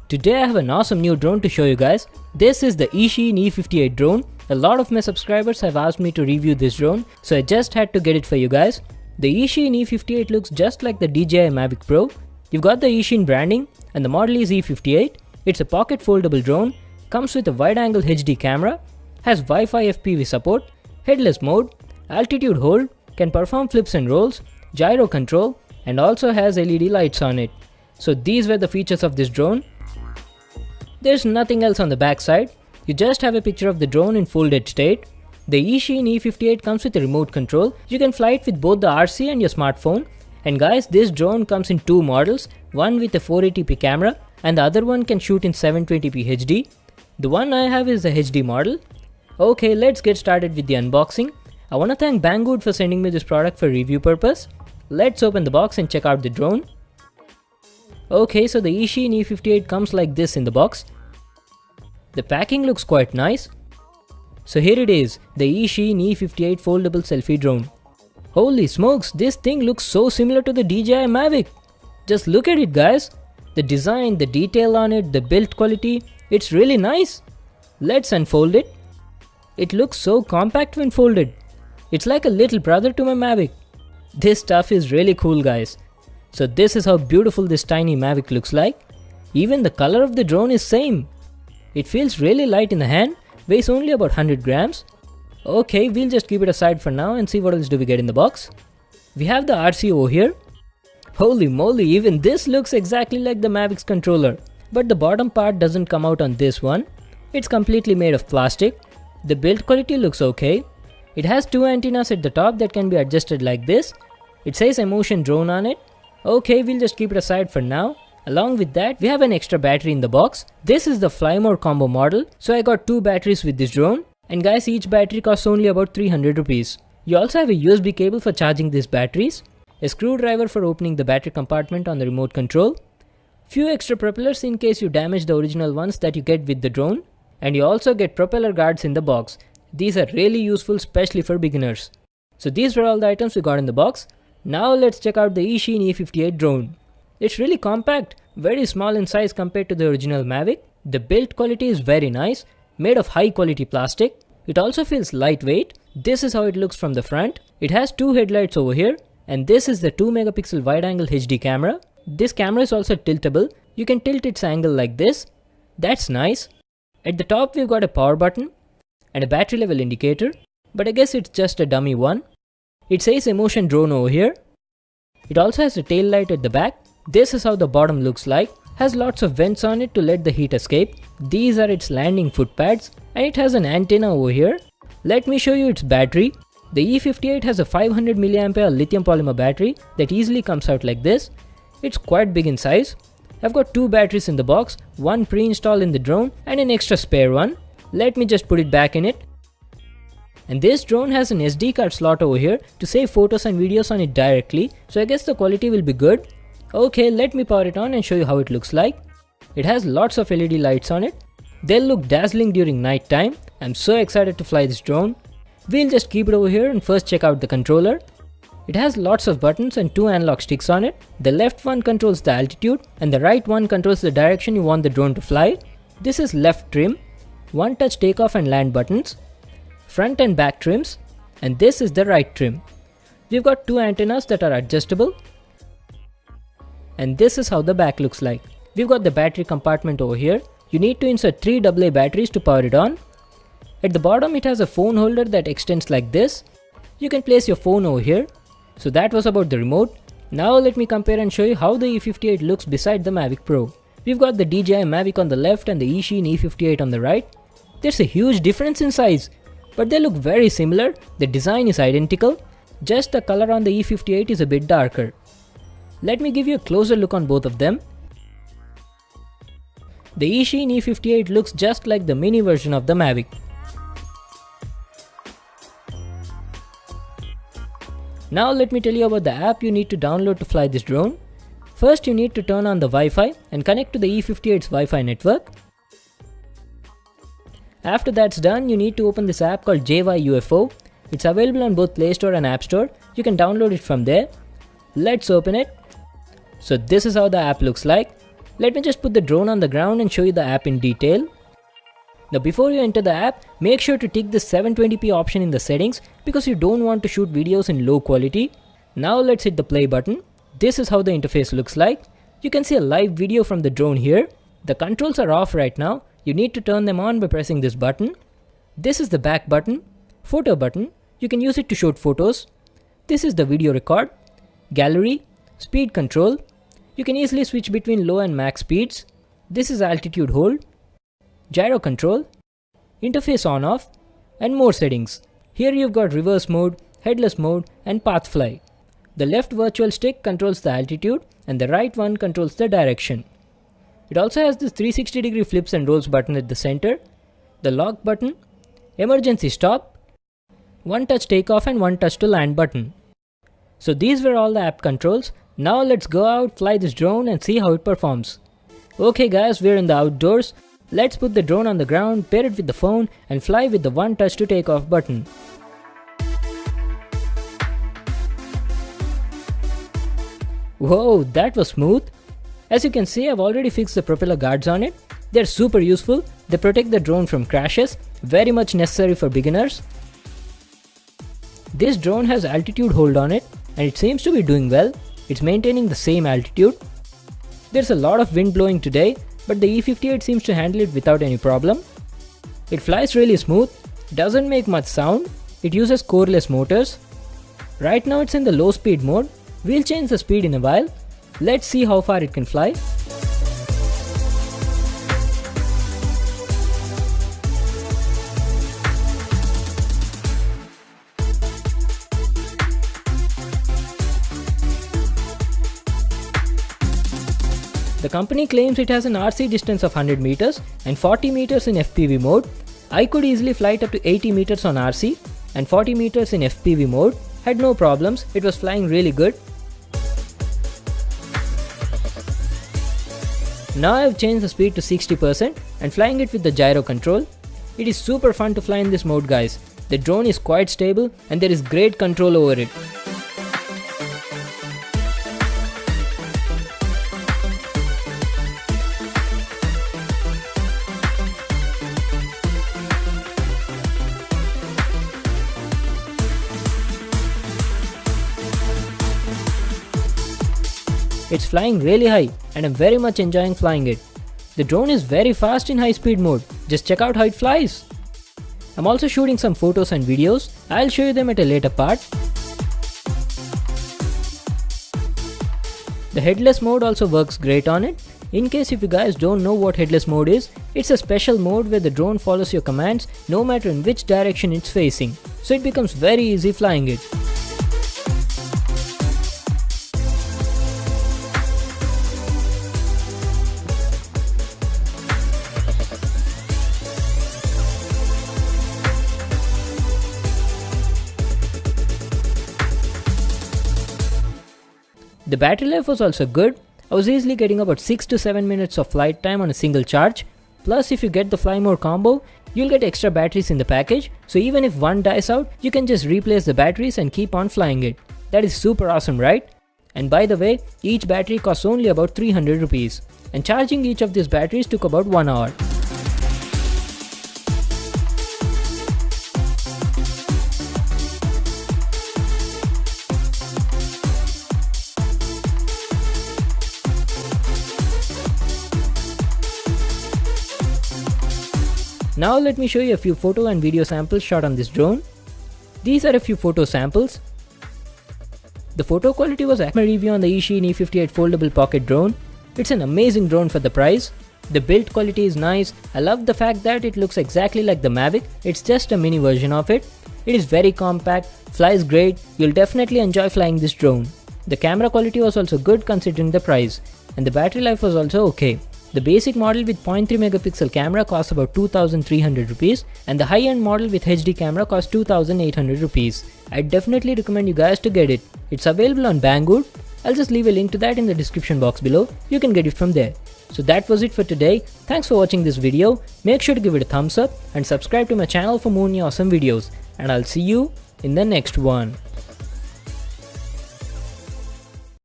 Today I have an awesome new drone to show you guys. This is the eachine e58 drone. A lot of my subscribers have asked me to review this drone, so I just had to get it for you guys. The eachine e58 looks just like the DJI Mavic Pro. You've got the eachine branding and the model is e58. It's a pocket foldable drone, comes with a wide angle HD camera, has Wi-Fi FPV support, headless mode, altitude hold, can perform flips and rolls, gyro control, and also has LED lights on it. So these were the features of this drone. There's nothing else on the back side. You just have a picture of the drone in folded state. The eachine e58 comes with a remote control. You can fly it with both the RC and your smartphone. And guys, this drone comes in two models, one with a 480p camera and the other one can shoot in 720p HD. The one I have is the HD model. Okay, let's get started with the unboxing. I want to thank Banggood for sending me this product for review purpose. Let's open the box and check out the drone. Okay, so the eachine e58 comes like this in the box. The packing looks quite nice. So here it is, the eachine e58 foldable selfie drone. Holy smokes, this thing looks so similar to the DJI Mavic. Just look at it guys. The design, the detail on it, the build quality, it's really nice. Let's unfold it. It looks so compact when folded. It's like a little brother to my Mavic. This stuff is really cool guys. So this is how beautiful this tiny Mavic looks like. Even the color of the drone is same. It feels really light in the hand, weighs only about 100 grams. Okay, we'll just keep it aside for now and see what else do we get in the box. We have the RC over here. Holy moly, even this looks exactly like the Mavic's controller. But the bottom part doesn't come out on this one. It's completely made of plastic. The build quality looks okay. It has two antennas at the top that can be adjusted like this. It says Emotion Drone on it. Okay, we'll just keep it aside for now. Along with that, we have an extra battery in the box. This is the Fly More combo model. So I got two batteries with this drone. And guys, each battery costs only about 300 rupees. You also have a USB cable for charging these batteries. A screwdriver for opening the battery compartment on the remote control. Few extra propellers in case you damage the original ones that you get with the drone. And you also get propeller guards in the box. These are really useful, especially for beginners. So these were all the items we got in the box. Now let's check out the eachine e58 drone. It's really compact, very small in size compared to the original Mavic. The build quality is very nice, made of high quality plastic. It also feels lightweight. This is how it looks from the front. It has two headlights over here. And this is the 2 megapixel wide angle HD camera. This camera is also tiltable. You can tilt its angle like this. That's nice. At the top we've got a power button and a battery level indicator, but I guess it's just a dummy one. It says Emotion Drone over here. It also has a tail light at the back. This is how the bottom looks like. Has lots of vents on it to let the heat escape. These are its landing foot pads and it has an antenna over here. Let me show you its battery. The e58 has a 500 mAh lithium polymer battery that easily comes out like this. It's quite big in size. I've got two batteries in the box, one pre-installed in the drone and an extra spare one. Let me just put it back in it. And this drone has an SD card slot over here to save photos and videos on it directly, so I guess the quality will be good. Okay, let me power it on and show you how it looks like. It has lots of LED lights on it. They'll look dazzling during night time. I'm so excited to fly this drone. We'll just keep it over here and first check out the controller. It has lots of buttons and two analog sticks on it. The left one controls the altitude and the right one controls the direction you want the drone to fly. This is left trim, one touch takeoff and land buttons, front and back trims, and this is the right trim. We've got two antennas that are adjustable. And this is how the back looks like. We've got the battery compartment over here. You need to insert 3 AA batteries to power it on. At the bottom it has a phone holder that extends like this. You can place your phone over here. So that was about the remote. Now let me compare and show you how the e58 looks beside the Mavic Pro. We've got the DJI Mavic on the left and the eachine e58 on the right. There's a huge difference in size, but they look very similar. The design is identical. Just the color on the e58 is a bit darker. Let me give you a closer look on both of them. The eachine e58 looks just like the mini version of the Mavic. Now let me tell you about the app you need to download to fly this drone. First you need to turn on the Wi-Fi and connect to the e58's Wi-Fi network. After that's done, you need to open this app called JYUFO. It's available on both Play Store and App Store. You can download it from there. Let's open it. So this is how the app looks like. Let me just put the drone on the ground and show you the app in detail. Now before you enter the app, make sure to tick the 720p option in the settings because you don't want to shoot videos in low quality. Now let's hit the play button. This is how the interface looks like. You can see a live video from the drone here. The controls are off right now. You need to turn them on by pressing this button. This is the back button, photo button. You can use it to shoot photos. This is the video record, gallery, speed control. You can easily switch between low and max speeds. This is altitude hold, gyro control, interface on off, and more settings. Here you've got reverse mode, headless mode, and path fly. The left virtual stick controls the altitude and the right one controls the direction. It also has this 360-degree flips and rolls button at the center, the lock button, emergency stop, one touch takeoff and one touch to land button. So these were all the app controls. Now let's go out, fly this drone and see how it performs. Okay guys, we're in the outdoors. Let's put the drone on the ground, pair it with the phone and fly with the one touch to take off button. Whoa, that was smooth. As you can see, I've already fixed the propeller guards on it. They're super useful. They protect the drone from crashes, very much necessary for beginners. This drone has altitude hold on it and it seems to be doing well. It's maintaining the same altitude. There's a lot of wind blowing today, but the E58 seems to handle it without any problem. It flies really smooth, doesn't make much sound, it uses coreless motors. Right now it's in the low speed mode. We'll change the speed in a while. Let's see how far it can fly. The company claims it has an RC distance of 100 meters and 40 meters in FPV mode. I could easily fly it up to 80 meters on RC and 40 meters in FPV mode. Had no problems, it was flying really good. Now I've changed the speed to 60% and flying it with the gyro control. It is super fun to fly in this mode guys. The drone is quite stable and there is great control over it. It's flying really high and I'm very much enjoying flying it. The drone is very fast in high speed mode. Just check out how it flies. I'm also shooting some photos and videos. I'll show you them at a later part. The headless mode also works great on it. In case if you guys don't know what headless mode is, it's a special mode where the drone follows your commands no matter in which direction it's facing. So it becomes very easy flying it. The battery life was also good. I was easily getting about 6 to 7 minutes of flight time on a single charge. Plus if you get the fly mode combo, you'll get extra batteries in the package. So even if one dies out, you can just replace the batteries and keep on flying it. That is super awesome, right? And by the way, each battery costs only about 300 rupees. And charging each of these batteries took about 1 hour. Now let me show you a few photo and video samples shot on this drone. These are a few photo samples. The photo quality was my review on the eachine e58 foldable pocket drone. It's an amazing drone for the price. The build quality is nice. I love the fact that it looks exactly like the Mavic. It's just a mini version of it. It is very compact, flies great. You'll definitely enjoy flying this drone. The camera quality was also good considering the price, and the battery life was also okay. The basic model with 0.3 megapixel camera costs about 2300 rupees and the high-end model with HD camera costs 2800 rupees. I'd definitely recommend you guys to get it. It's available on Banggood. I'll just leave a link to that in the description box below. You can get it from there. So that was it for today. Thanks for watching this video. Make sure to give it a thumbs up and subscribe to my channel for more new awesome videos. And I'll see you in the next one.